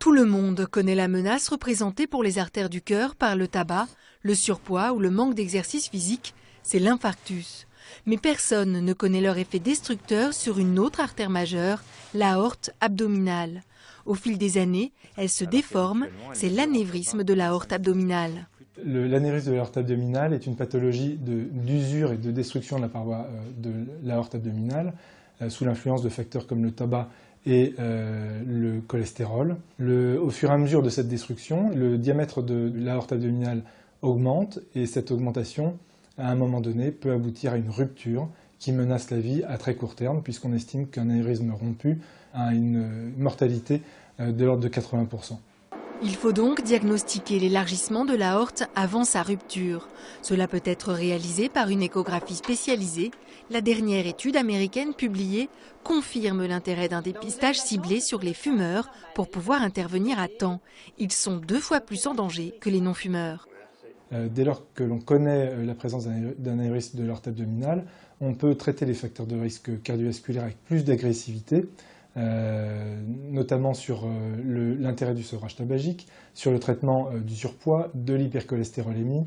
Tout le monde connaît la menace représentée pour les artères du cœur par le tabac, le surpoids ou le manque d'exercice physique, c'est l'infarctus. Mais personne ne connaît leur effet destructeur sur une autre artère majeure, l'aorte abdominale. Au fil des années, elle se déforme, c'est l'anévrisme de l'aorte abdominale. L'anévrisme de l'aorte abdominale est une pathologie d'usure et de destruction de la paroi de l'aorte abdominale sous l'influence de facteurs comme le tabac et le cholestérol. Au fur et à mesure de cette destruction, le diamètre de l'aorte abdominale augmente et cette augmentation, à un moment donné, peut aboutir à une rupture qui menace la vie à très court terme puisqu'on estime qu'un anévrisme rompu a une mortalité de l'ordre de 80%. Il faut donc diagnostiquer l'élargissement de l'aorte avant sa rupture. Cela peut être réalisé par une échographie spécialisée. La dernière étude américaine publiée confirme l'intérêt d'un dépistage ciblé sur les fumeurs pour pouvoir intervenir à temps. Ils sont 2 fois plus en danger que les non-fumeurs. Dès lors que l'on connaît la présence d'un anévrisme de l'aorte abdominale, on peut traiter les facteurs de risque cardiovasculaire avec plus d'agressivité, notamment sur l'intérêt du sevrage tabagique, sur le traitement du surpoids, de l'hypercholestérolémie.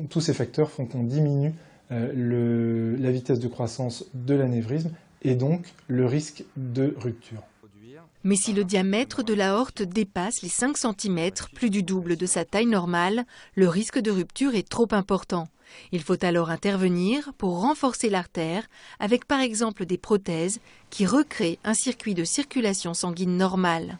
Tous ces facteurs font qu'on diminue la vitesse de croissance de l'anévrisme et donc le risque de rupture. Mais si le diamètre de l'aorte dépasse les 5 cm, plus du double de sa taille normale, le risque de rupture est trop important. Il faut alors intervenir pour renforcer l'artère avec par exemple des prothèses qui recréent un circuit de circulation sanguine normal.